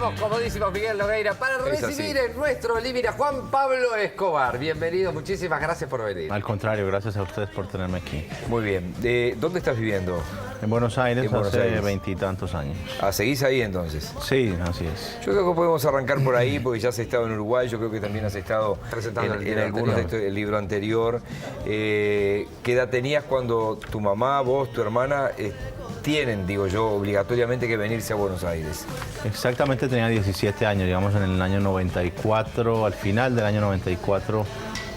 Estamos, comodísimos, Miguel Nogueira, para recibir en nuestro living a Juan Pablo Escobar. Bienvenido, muchísimas gracias por venir. Al contrario, gracias a ustedes por tenerme aquí. Muy bien. ¿Dónde estás viviendo? En Buenos Aires, En Buenos hace Aires. 20 y tantos años. Ah, ¿seguís ahí entonces? Sí, así es. Yo creo que podemos arrancar por ahí, porque ya has estado en Uruguay, yo creo que también has estado Presentando en el libro algunos anterior. del libro anterior. ¿Qué edad tenías cuando tu mamá, vos, tu hermana tienen, digo yo, obligatoriamente que venirse a Buenos Aires? Exactamente tenía 17 años, digamos en el año 94, al final del año 94,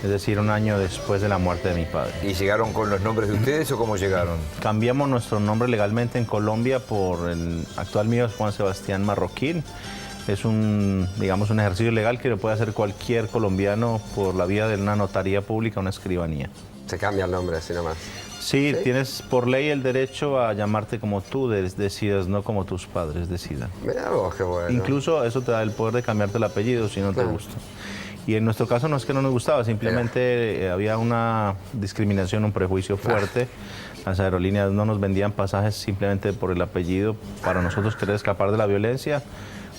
es decir, un año después de la muerte de mi padre. ¿Y llegaron con los nombres de ustedes o cómo llegaron? Cambiamos nuestro nombre legalmente en Colombia por el actual mío, es Juan Sebastián Marroquín. Es un, digamos, un ejercicio legal que lo puede hacer cualquier colombiano por la vía de una notaría pública, una escribanía. Se cambia el nombre así nomás. Sí, tienes por ley el derecho a llamarte como tú decidas, no como tus padres decidan. Mirá vos, qué bueno. Incluso eso te da el poder de cambiarte el apellido si no te gusta. Y en nuestro caso no es que no nos gustaba, simplemente había una discriminación, un prejuicio fuerte. Las aerolíneas no nos vendían pasajes simplemente por el apellido para nosotros querer escapar de la violencia,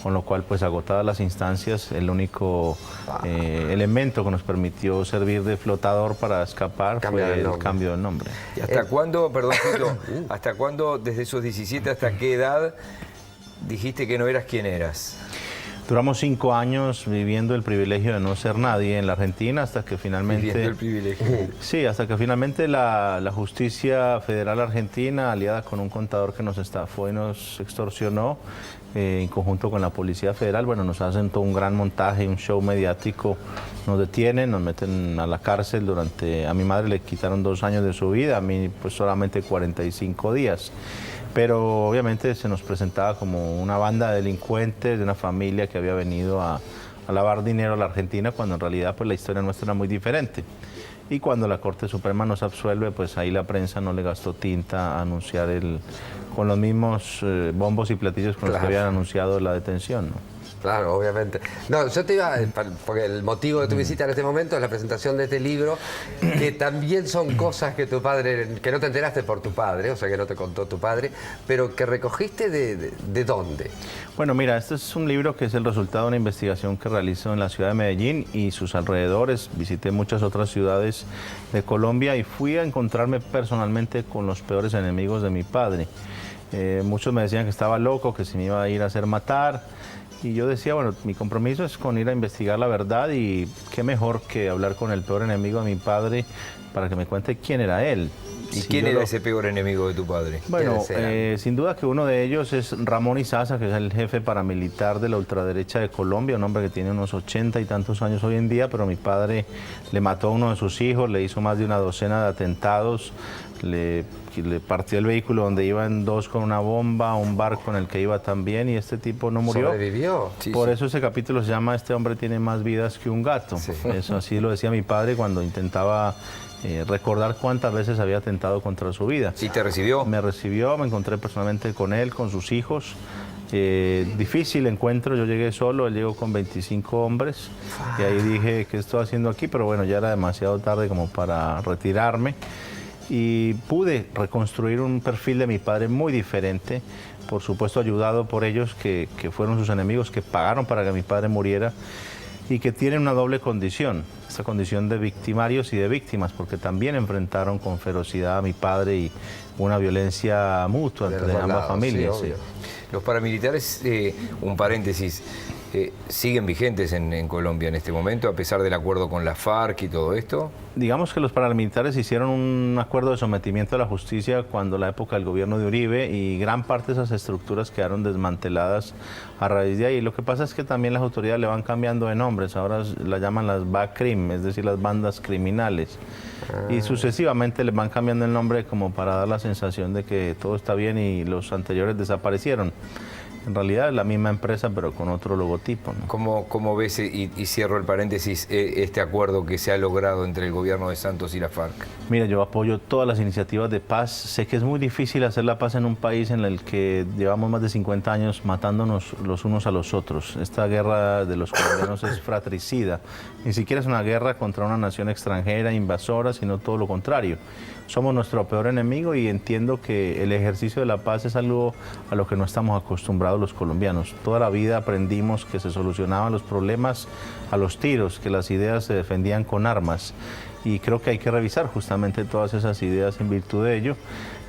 con lo cual, pues agotadas las instancias, el único elemento que nos permitió servir de flotador para escapar fue el cambio del nombre. ¿Y hasta cuándo, perdón, Tito, hasta cuándo, desde esos 17 hasta qué edad dijiste que no eras quien eras? Duramos 5 años viviendo el privilegio de no ser nadie en la Argentina hasta que finalmente... Viviendo el privilegio. Sí, hasta que finalmente la justicia federal argentina, aliada con un contador que nos estafó y nos extorsionó, en conjunto con la Policía Federal, bueno, nos hacen todo un gran montaje, un show mediático, nos detienen, nos meten a la cárcel durante... A mi madre le quitaron 2 años de su vida, a mí pues solamente 45 días. Pero obviamente se nos presentaba como una banda de delincuentes, de una familia que había venido a lavar dinero a la Argentina, cuando en realidad pues la historia nuestra era muy diferente. Y cuando la Corte Suprema nos absuelve, pues ahí la prensa no le gastó tinta a anunciar con los mismos bombos y platillos con los que habían anunciado la detención, ¿no? Claro, obviamente. No, yo te iba, porque el motivo de tu visita en este momento es la presentación de este libro, que también son cosas que tu padre, que no te enteraste por tu padre, o sea, que no te contó tu padre, pero que recogiste de dónde. Bueno, mira, este es un libro que es el resultado de una investigación que realizo en la ciudad de Medellín y sus alrededores. Visité muchas otras ciudades de Colombia y fui a encontrarme personalmente con los peores enemigos de mi padre. Muchos me decían que estaba loco, que se me iba a ir a hacer matar. Y yo decía, bueno, mi compromiso es con ir a investigar la verdad y qué mejor que hablar con el peor enemigo de mi padre para que me cuente quién era él. ¿Y quién era ese peor enemigo de tu padre? Bueno, sin duda que uno de ellos es Ramón Izaza, que es el jefe paramilitar de la ultraderecha de Colombia, un hombre que tiene unos 80 y tantos años hoy en día, pero mi padre le mató a uno de sus hijos, le hizo más de una docena de atentados, le partió el vehículo donde iban 2 con una bomba, un barco en el que iba también, y este tipo no murió. ¿Sobrevivió? Sí, Por sí. eso ese capítulo se llama Este hombre tiene más vidas que un gato. Sí. Eso así lo decía mi padre cuando intentaba recordar cuántas veces había atentado contra su vida. ¿Sí te recibió? Me recibió, me encontré personalmente con él, con sus hijos. Difícil encuentro, yo llegué solo, él llegó con 25 hombres y ahí dije, ¿qué estoy haciendo aquí? Pero bueno, ya era demasiado tarde como para retirarme y pude reconstruir un perfil de mi padre muy diferente, por supuesto ayudado por ellos que fueron sus enemigos, que pagaron para que mi padre muriera y que tienen una doble condición, esta condición de victimarios y de víctimas, porque también enfrentaron con ferocidad a mi padre y una violencia mutua De los entre dos ambas lados, familias. sí, obvio. Los paramilitares, un paréntesis, siguen vigentes en Colombia en este momento, a pesar del acuerdo con la FARC y todo esto. Digamos que los paramilitares hicieron un acuerdo de sometimiento a la justicia cuando la época del gobierno de Uribe y gran parte de esas estructuras quedaron desmanteladas a raíz de ahí. Lo que pasa es que también las autoridades le van cambiando de nombres, ahora la llaman las BACRIM, es decir, las bandas criminales. Y sucesivamente les van cambiando el nombre como para dar la sensación de que todo está bien y los anteriores desaparecieron. En realidad es la misma empresa, pero con otro logotipo, ¿no? ¿Cómo ves, y cierro el paréntesis, este acuerdo que se ha logrado entre el gobierno de Santos y la FARC? Mira, yo apoyo todas las iniciativas de paz. Sé que es muy difícil hacer la paz en un país en el que llevamos más de 50 años matándonos los unos a los otros. Esta guerra de los colombianos es fratricida. Ni siquiera es una guerra contra una nación extranjera, invasora, sino todo lo contrario. Somos nuestro peor enemigo y entiendo que el ejercicio de la paz es algo a lo que no estamos acostumbrados acostumbrados los colombianos. Toda la vida aprendimos que se solucionaban los problemas a los tiros, que las ideas se defendían con armas. Y creo que hay que revisar justamente todas esas ideas en virtud de ello.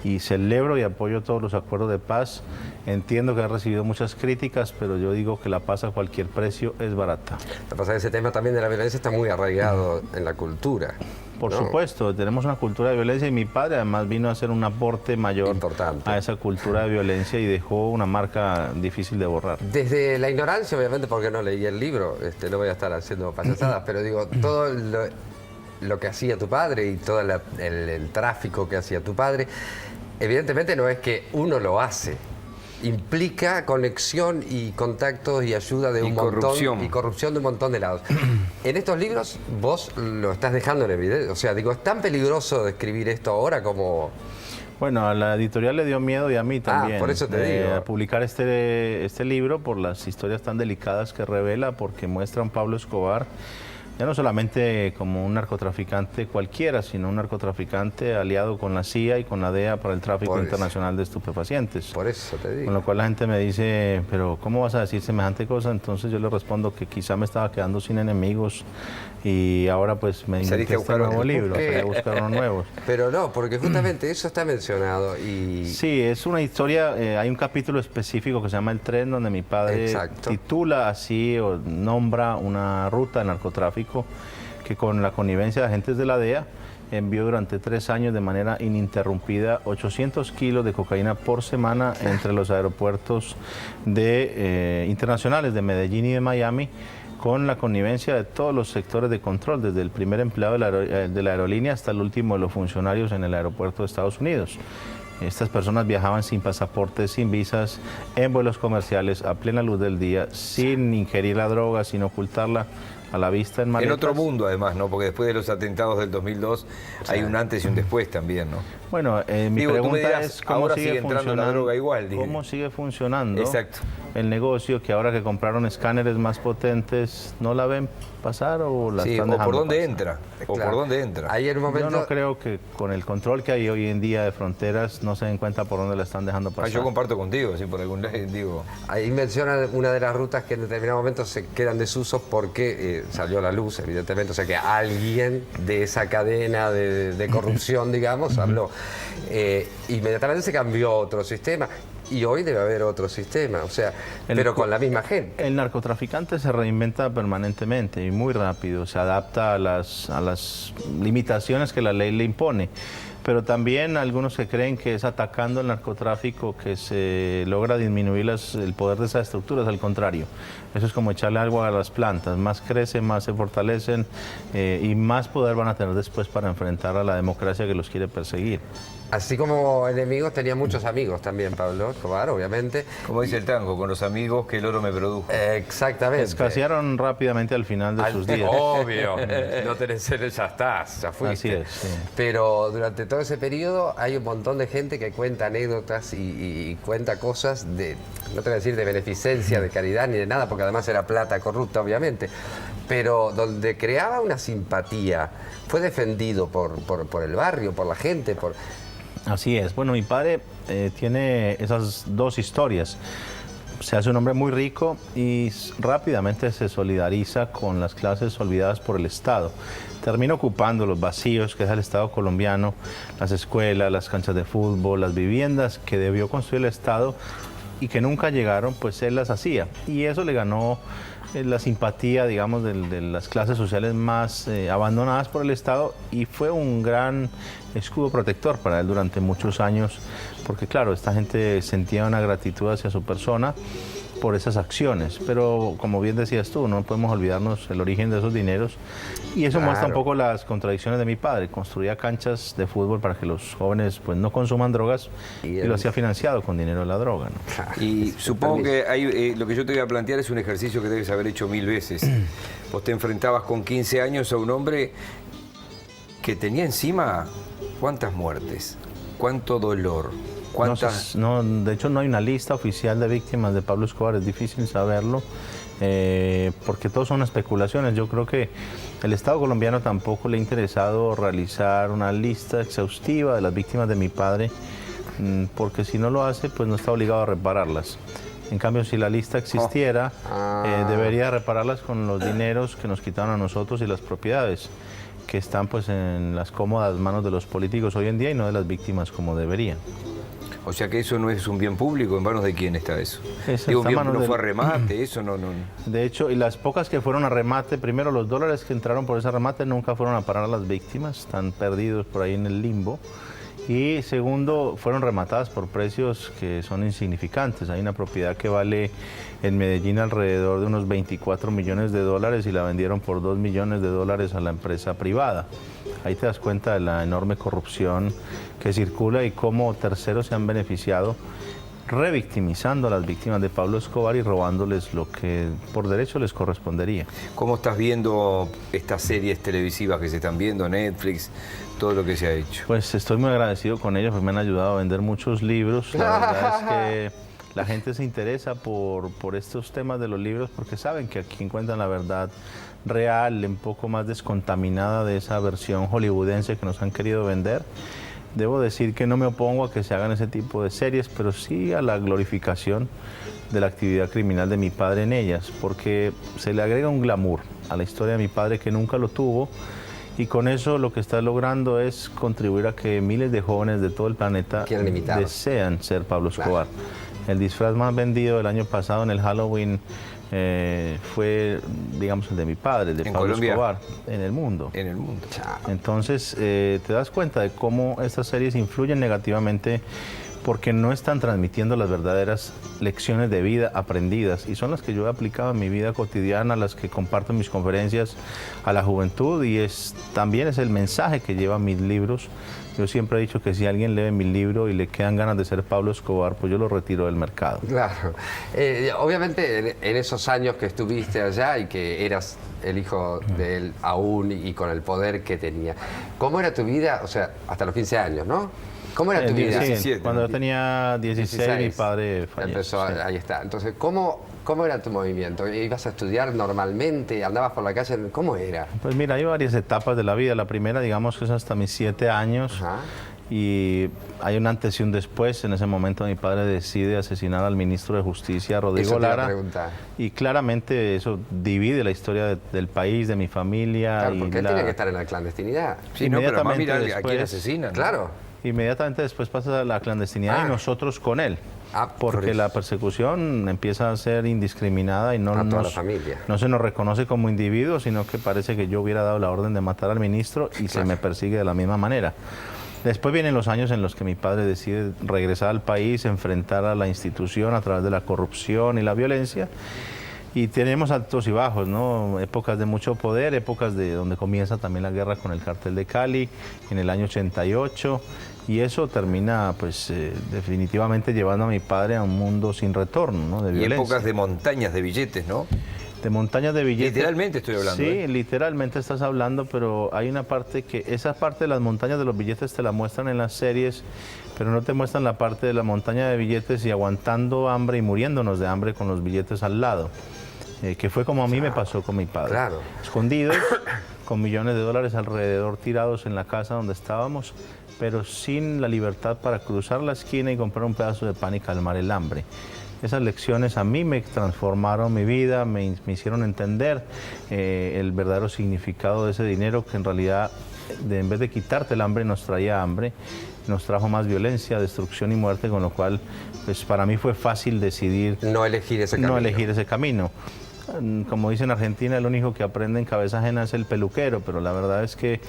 Y celebro y apoyo todos los acuerdos de paz. Entiendo que ha recibido muchas críticas, pero yo digo que la paz a cualquier precio es barata. Lo que pasa es que ese tema también de la violencia está muy arraigado en la cultura. Por ¿no? supuesto, tenemos una cultura de violencia y mi padre además vino a hacer un aporte mayor Importante. a esa cultura de violencia y dejó una marca difícil de borrar. Desde la ignorancia, obviamente, porque no leí el libro, no voy a estar haciendo payasadas, pero digo, todo lo que hacía tu padre y todo el tráfico que hacía tu padre, evidentemente no es que uno lo hace. Implica conexión y contactos y ayuda de un montón y corrupción de un montón de lados. En estos libros vos lo estás dejando en evidencia. O sea, digo, ¿es tan peligroso describir esto ahora como...? Bueno, a la editorial le dio miedo y a mí también. Por eso te digo. Publicar este libro por las historias tan delicadas que revela, porque muestra a un Pablo Escobar ya no solamente como un narcotraficante cualquiera, sino un narcotraficante aliado con la CIA y con la DEA para el tráfico internacional de estupefacientes. Por eso te digo. Con lo cual la gente me dice, pero ¿cómo vas a decir semejante cosa? Entonces yo le respondo que quizá me estaba quedando sin enemigos y ahora pues me inventé este nuevo libro, salí a buscar unos nuevos. Pero no, porque justamente eso está mencionado y... Sí, es una historia, hay un capítulo específico que se llama El Tren, donde mi padre titula así o nombra una ruta de narcotráfico que con la connivencia de agentes de la DEA envió durante 3 años de manera ininterrumpida 800 kilos de cocaína por semana entre los aeropuertos internacionales de Medellín y de Miami, con la connivencia de todos los sectores de control, desde el primer empleado de la aerolínea hasta el último de los funcionarios en el aeropuerto de Estados Unidos. Estas personas viajaban sin pasaportes, sin visas, en vuelos comerciales, a plena luz del día, sin ingerir la droga, sin ocultarla a la vista en maletas. En otro mundo además, ¿no? Porque después de los atentados del 2002 hay un antes y un después también, ¿no? Bueno, mi pregunta es cómo sigue funcionando la droga igual. ¿Cómo sigue funcionando Exacto. el negocio, que ahora que compraron escáneres más potentes no la ven pasar o la están dejando o por dónde pasar? entra, o por dónde entra. Ahí en un momento... Yo no creo que con el control que hay hoy en día de fronteras no se den cuenta por dónde la están dejando pasar. Yo comparto contigo, si por algún lado digo... Ahí menciona una de las rutas que en determinado momento se quedan desusos porque salió a la luz, evidentemente, o sea que alguien de esa cadena de corrupción, digamos, habló. Inmediatamente se cambió a otro sistema. Y hoy debe haber otro sistema, o sea, pero con la misma gente. El narcotraficante se reinventa permanentemente y muy rápido, se adapta a las limitaciones que la ley le impone. Pero también algunos que creen que es atacando el narcotráfico que se logra disminuir el poder de esas estructuras, al contrario. Eso es como echarle agua a las plantas, más crecen, más se fortalecen y más poder van a tener después para enfrentar a la democracia que los quiere perseguir. Así como enemigos, tenía muchos amigos también, Pablo Escobar, obviamente. Como dice el tango, con los amigos que el oro me produjo. Exactamente. Escasearon rápidamente al final de sus días. Obvio, no tenés, ya estás, ya fuiste. Así es, sí. Pero durante todo ese periodo hay un montón de gente que cuenta anécdotas y cuenta cosas no te voy a decir de beneficencia, de caridad ni de nada, porque además era plata corrupta, obviamente, pero donde creaba una simpatía, fue defendido por el barrio, por la gente, Así es. Bueno, mi padre tiene esas dos historias. Se hace un hombre muy rico y rápidamente se solidariza con las clases olvidadas por el Estado. Termina ocupando los vacíos que deja el Estado colombiano, las escuelas, las canchas de fútbol, las viviendas que debió construir el Estado y que nunca llegaron, pues él las hacía. Y eso le ganó la simpatía, digamos, de las clases sociales más abandonadas por el Estado y fue un gran escudo protector para él durante muchos años, porque claro, esta gente sentía una gratitud hacia su persona por esas acciones, pero como bien decías tú, no podemos olvidarnos el origen de esos dineros y eso muestra un poco las contradicciones de mi padre. Construía canchas de fútbol para que los jóvenes pues no consuman drogas y lo hacía financiado con dinero de la droga, ¿no? Y supongo que lo que yo te voy a plantear es un ejercicio que debes haber hecho 1000 veces. Vos te enfrentabas con 15 años a un hombre que tenía encima ¿cuántas muertes? ¿Cuánto dolor? ¿Cuántas? No, de hecho no hay una lista oficial de víctimas de Pablo Escobar, es difícil saberlo, porque todo son especulaciones. Yo creo que el Estado colombiano tampoco le ha interesado realizar una lista exhaustiva de las víctimas de mi padre, porque si no lo hace, pues no está obligado a repararlas. En cambio, si la lista existiera, debería repararlas con los dineros que nos quitaron a nosotros y las propiedades que están pues en las cómodas manos de los políticos hoy en día y no de las víctimas como deberían. O sea que eso no es un bien público, ¿en manos de quién está eso? Eso Digo, está bien, a manos no fue a del- remate, eso no. De hecho, y las pocas que fueron a remate, primero los dólares que entraron por ese remate nunca fueron a parar a las víctimas, están perdidos por ahí en el limbo. Y segundo, fueron rematadas por precios que son insignificantes. Hay una propiedad que vale en Medellín alrededor de unos 24 millones de dólares y la vendieron por 2 millones de dólares a la empresa privada. Ahí te das cuenta de la enorme corrupción que circula y cómo terceros se han beneficiado revictimizando a las víctimas de Pablo Escobar y robándoles lo que por derecho les correspondería. ¿Cómo estás viendo estas series televisivas que se están viendo, Netflix, todo lo que se ha hecho? Pues estoy muy agradecido con ellos, porque me han ayudado a vender muchos libros. La verdad es que la gente se interesa por estos temas de los libros porque saben que aquí encuentran la verdad real, un poco más descontaminada de esa versión hollywoodense que nos han querido vender. Debo decir que no me opongo a que se hagan ese tipo de series, pero sí a la glorificación de la actividad criminal de mi padre en ellas, porque se le agrega un glamour a la historia de mi padre que nunca lo tuvo, y con eso lo que está logrando es contribuir a que miles de jóvenes de todo el planeta Quieran imitarlo. desean ser Pablo Escobar. El disfraz más vendido del año pasado en el Halloween fue, digamos, el de mi padre, el de ¿En Pablo Colombia? Escobar, en el mundo. En el mundo. Entonces, te das cuenta de cómo estas series influyen negativamente porque no están transmitiendo las verdaderas lecciones de vida aprendidas y son las que yo he aplicado en mi vida cotidiana, las que comparto en mis conferencias a la juventud y también es el mensaje que llevan mis libros. Yo siempre he dicho que si alguien lee mi libro y le quedan ganas de ser Pablo Escobar, pues yo lo retiro del mercado. Claro. Obviamente en esos años que estuviste allá y que eras el hijo de él aún y con el poder que tenía, ¿cómo era tu vida? O sea, hasta los 15 años, ¿no? ¿Cómo era tu vida? Sí, 17, cuando ¿no? yo tenía 16, mi padre falleció. Empezó, sí. ahí está. Entonces, ¿cómo era tu movimiento? ¿Ibas a estudiar normalmente? ¿Andabas por la calle? ¿Cómo era? Pues mira, hay varias etapas de la vida. La primera, digamos, que es hasta mis 7 años. Ajá. Y hay un antes y un después. En ese momento mi padre decide asesinar al ministro de Justicia, Rodrigo Eso te iba a Lara. preguntar. Y claramente eso divide la historia del país, de mi familia. Claro, y porque él tiene que estar en la clandestinidad. Sí, no, pero además mira Inmediatamente a quién después- asesinan. ¿no? Claro. Inmediatamente después pasa la clandestinidad y nosotros con él. Por Porque eso. la persecución empieza a ser indiscriminada y no, A toda la familia. no se nos reconoce como individuos, sino que parece que yo hubiera dado la orden de matar al ministro y se me persigue de la misma manera. Después vienen los años en los que mi padre decide regresar al país, enfrentar a la institución a través de la corrupción y la violencia. Y tenemos altos y bajos, ¿no? Épocas de mucho poder, épocas de donde comienza también la guerra con el cartel de Cali en el año 88. Y eso termina, pues, definitivamente llevando a mi padre a un mundo sin retorno, ¿no? De Y violencia. épocas de montañas de billetes, ¿no? De montañas de billetes. Literalmente estoy hablando, Sí, ¿eh? literalmente estás hablando, pero hay una parte que, esa parte de las montañas de los billetes te la muestran en las series, pero no te muestran la parte de la montaña de billetes y aguantando hambre y muriéndonos de hambre con los billetes al lado. Que fue como a mí me pasó con mi padre. Claro. Escondidos, con millones de dólares alrededor tirados en la casa donde estábamos, pero sin la libertad para cruzar la esquina y comprar un pedazo de pan y calmar el hambre. Esas lecciones a mí me transformaron mi vida, me hicieron entender el verdadero significado de ese dinero que en realidad, en vez de quitarte el hambre, nos traía hambre, nos trajo más violencia, destrucción y muerte, con lo cual pues, para mí fue fácil decidir No elegir ese camino. no elegir ese camino. Como dice en Argentina, el único que aprende en cabeza ajena es el peluquero, pero la verdad es que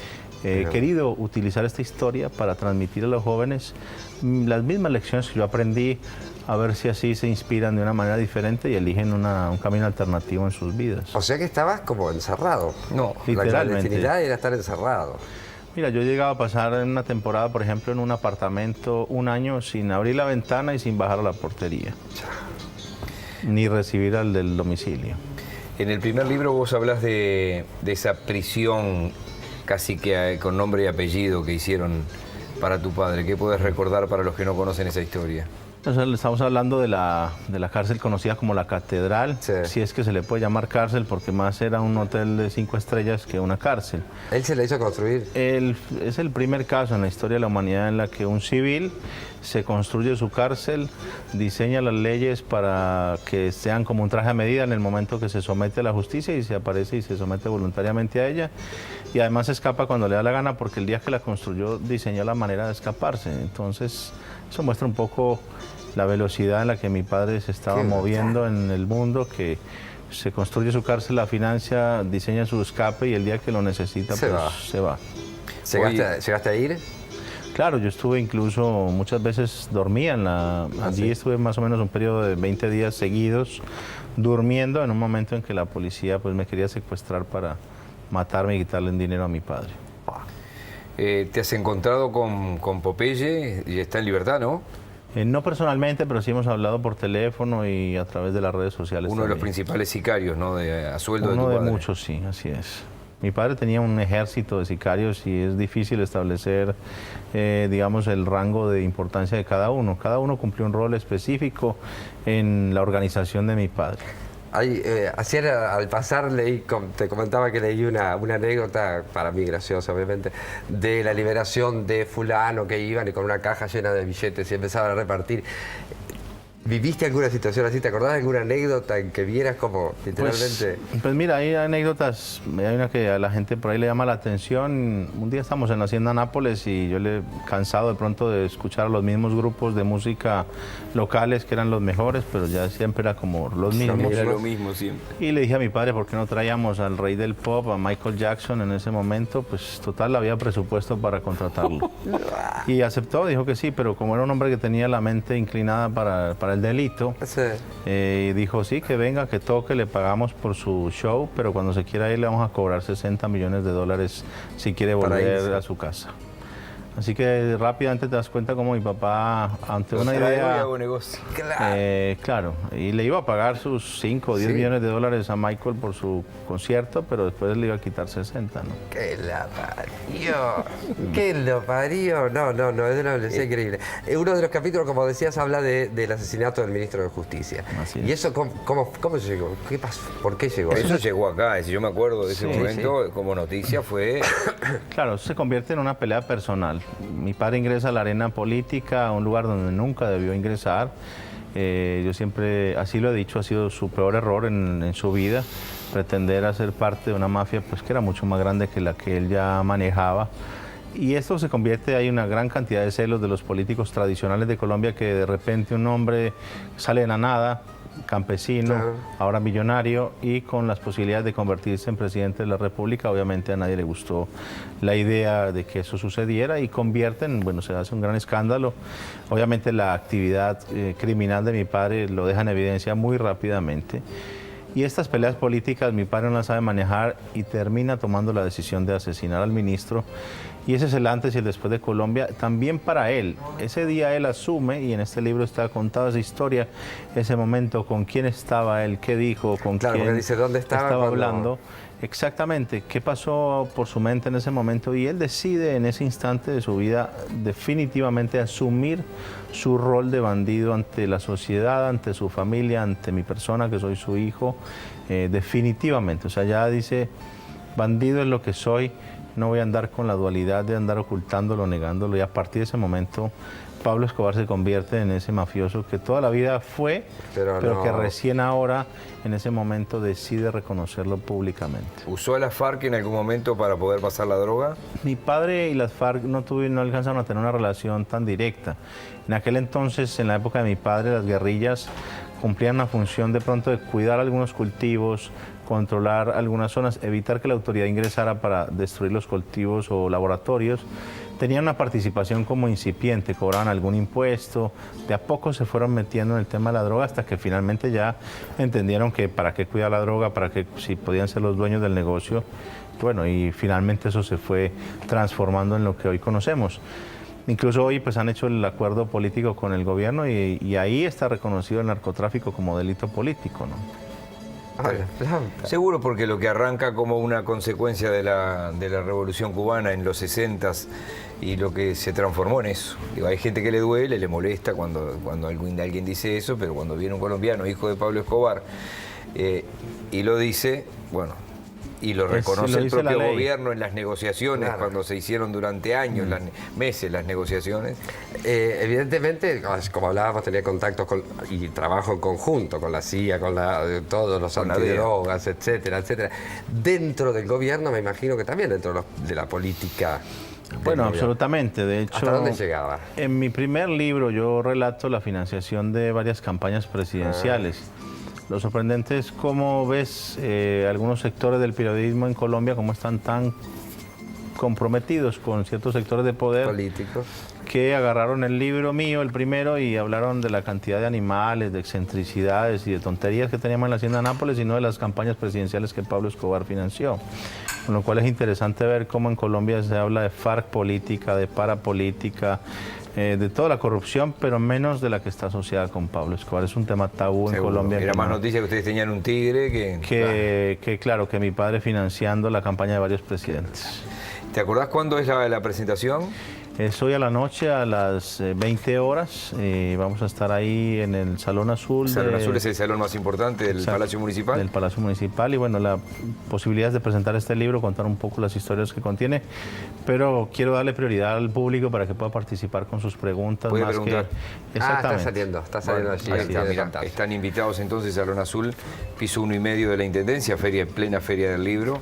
he querido utilizar esta historia para transmitir a los jóvenes las mismas lecciones que yo aprendí, a ver si así se inspiran de una manera diferente y eligen un camino alternativo en sus vidas. O sea que estabas como encerrado. No, La literalmente. clandestinidad era estar encerrado. Mira, yo llegaba a pasar en una temporada, por ejemplo, en un apartamento 1 año sin abrir la ventana y sin bajar a la portería, ni recibir al del domicilio. En el primer libro vos hablas de esa prisión casi que con nombre y apellido que hicieron para tu padre. ¿Qué puedes recordar para los que no conocen esa historia? Estamos hablando de la cárcel conocida como la Catedral, Sí. si es que se le puede llamar cárcel, porque más era un hotel de 5 estrellas que una cárcel. Él se le hizo construir. Es el primer caso en la historia de la humanidad en la que un civil se construye su cárcel, diseña las leyes para que sean como un traje a medida en el momento que se somete a la justicia y se aparece y se somete voluntariamente a ella. Y además escapa cuando le da la gana, porque el día que la construyó diseñó la manera de escaparse. Entonces, eso muestra un poco la velocidad en la que mi padre se estaba moviendo en el mundo, que se construye su cárcel, la financia, diseña su escape y el día que lo necesita, Se pues va. se va. ¿Llegaste a ir? Claro, yo estuve incluso, muchas veces dormía allí ¿sí? estuve más o menos un periodo de 20 días seguidos durmiendo en un momento en que la policía pues me quería secuestrar para matarme y quitarle el dinero a mi padre. ¿Te has encontrado con Popeye y está en libertad, no? No personalmente, pero sí hemos hablado por teléfono y a través de las redes sociales. Uno de los también. principales sicarios, ¿no? A sueldo de tu Uno de padre. muchos, sí, así es. Mi padre tenía un ejército de sicarios y es difícil establecer, digamos, el rango de importancia de cada uno. Cada uno cumplió un rol específico en la organización de mi padre. Ayer al pasar te comentaba que leí una anécdota, para mí graciosa obviamente, de la liberación de fulano que iban y con una caja llena de billetes y empezaban a repartir. ¿Viviste alguna situación así? ¿Te acordás de alguna anécdota en que vieras como literalmente? Pues mira, hay anécdotas, hay una que a la gente por ahí le llama la atención. Un día estamos en la Hacienda Nápoles y yo cansado de pronto de escuchar a los mismos grupos de música locales que eran los mejores, pero ya siempre era como los mismos. Era lo mismo siempre. Y le dije a mi padre, ¿por qué no traíamos al rey del pop, a Michael Jackson en ese momento? Pues total, había presupuesto para contratarlo. Y aceptó, dijo que sí, pero como era un hombre que tenía la mente inclinada para el delito, Sí. dijo sí, que venga, que toque, le pagamos por su show, pero cuando se quiera ir le vamos a cobrar $60 millones si quiere Para volver irse. a su casa. Así que rápidamente te das cuenta cómo mi papá, ante una Traigo y idea... hago negocio. claro, y le iba a pagar sus 5 o 10 Sí. millones de dólares a Michael por su concierto, pero después le iba a quitar 60, ¿no? ¡Que la parió! ¡Que lo parió! No, es una violencia increíble. Uno de los capítulos, como decías, habla del asesinato del ministro de Justicia. Así es. ¿Y eso cómo llegó? ¿Qué pasó? ¿Por qué llegó? Eso llegó acá, si yo me acuerdo de ese Sí, momento, como noticia fue... Claro, eso se convierte en una pelea personal. Mi padre ingresa a la arena política, a un lugar donde nunca debió ingresar. Yo siempre, así lo he dicho, ha sido su peor error en su vida, pretender hacer parte de una mafia pues, que era mucho más grande que la que él ya manejaba. Y esto se convierte, hay una gran cantidad de celos de los políticos tradicionales de Colombia, que de repente un hombre sale de la nada, campesino, Claro. ahora millonario y con las posibilidades de convertirse en presidente de la República. Obviamente a nadie le gustó la idea de que eso sucediera y convierten, bueno, se hace un gran escándalo. Obviamente la actividad criminal de mi padre lo deja en evidencia muy rápidamente. Y estas peleas políticas mi padre no las sabe manejar y termina tomando la decisión de asesinar al ministro. Y ese es el antes y el después de Colombia, también para él. Ese día él asume, y en este libro está contada esa historia, ese momento, con quién estaba él, qué dijo, con Claro, quién porque dice, ¿dónde estaba cuando- hablando. Exactamente, qué pasó por su mente en ese momento. Y él decide en ese instante de su vida definitivamente asumir su rol de bandido ante la sociedad, ante su familia, ante mi persona, que soy su hijo, definitivamente. O sea, ya dice, bandido es lo que soy, no voy a andar con la dualidad de andar ocultándolo, negándolo. Y a partir de ese momento, Pablo Escobar se convierte en ese mafioso que toda la vida fue, Pero pero no. que recién ahora, en ese momento, decide reconocerlo públicamente. ¿Usó a la FARC en algún momento para poder pasar la droga? Mi padre y las FARC no alcanzaron a tener una relación tan directa. En aquel entonces, en la época de mi padre, las guerrillas cumplían una función de pronto de cuidar algunos cultivos, controlar algunas zonas, evitar que la autoridad ingresara para destruir los cultivos o laboratorios. Tenían una participación como incipiente, cobraban algún impuesto, de a poco se fueron metiendo en el tema de la droga hasta que finalmente ya entendieron que para qué cuidar la droga, para qué, si podían ser los dueños del negocio. Bueno, y finalmente eso se fue transformando en lo que hoy conocemos. Incluso hoy pues han hecho el acuerdo político con el gobierno y ahí está reconocido el narcotráfico como delito político, ¿no? Ah, la planta. Seguro, porque lo que arranca como una consecuencia de la Revolución Cubana en los 60s y lo que se transformó en eso. Digo, hay gente que le duele, le molesta cuando alguien dice eso, pero cuando viene un colombiano, hijo de Pablo Escobar, y lo dice, bueno, y lo reconoce el propio gobierno en las negociaciones, claro, cuando se hicieron durante años, meses las negociaciones. Evidentemente, como hablábamos, tenía contactos y trabajo en conjunto con la CIA, con todos los antidrogas, etcétera, etcétera. Dentro del gobierno, me imagino que también dentro de la política. Bueno, absolutamente. De hecho, ¿hasta dónde llegaba? En mi primer libro yo relato la financiación de varias campañas presidenciales. Lo sorprendente es cómo ves algunos sectores del periodismo en Colombia, cómo están tan comprometidos con ciertos sectores de poder políticos, que agarraron el libro mío, el primero, y hablaron de la cantidad de animales, de excentricidades y de tonterías que teníamos en la Hacienda Nápoles y no de las campañas presidenciales que Pablo Escobar financió. Con lo cual es interesante ver cómo en Colombia se habla de FARC política, de parapolítica, de toda la corrupción, pero menos de la que está asociada con Pablo Escobar. Es un tema tabú en Colombia. Era más noticia que ustedes tenían un tigre claro, que mi padre financiando la campaña de varios presidentes. ¿Te acordás cuándo es la presentación? Es hoy a la noche a las 20 horas. Vamos a estar ahí en el Salón Azul. El Salón Azul es el salón más importante del Palacio Municipal. Del Palacio Municipal. Y bueno, la posibilidad es de presentar este libro, contar un poco las historias que contiene. Pero quiero darle prioridad al público para que pueda participar con sus preguntas. Puede preguntar. Exactamente. Está saliendo allí. Mira, están invitados entonces al Salón Azul, piso 1,5 de la Intendencia, plena feria del libro.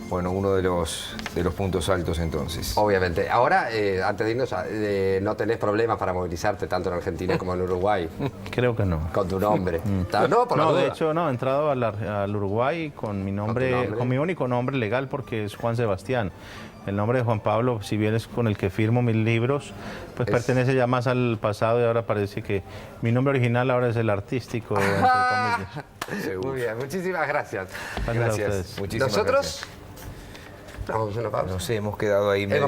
Bueno, uno de los puntos altos entonces. Obviamente. Ahora, antes de irnos, ¿no tenés problemas para movilizarte tanto en Argentina como en Uruguay? Creo que no. Con tu nombre. No, de hecho, no, he entrado al Uruguay con mi nombre, con mi único nombre legal, porque es Juan Sebastián. El nombre de Juan Pablo, si bien es con el que firmo mis libros, pues pertenece ya más al pasado y ahora parece que mi nombre original ahora es el artístico, entre comillas. Muy bien, muchísimas gracias. Gracias. Muchísimas gracias. Vamos a una pausa. No sé, hemos quedado ahí medio...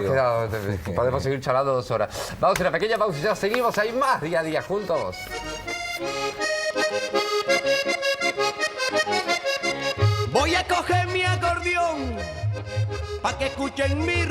Podemos seguir charlando 2 horas. Vamos a una pequeña pausa y ya seguimos. Hay más día a día juntos. Voy a coger mi acordeón para que escuchen mi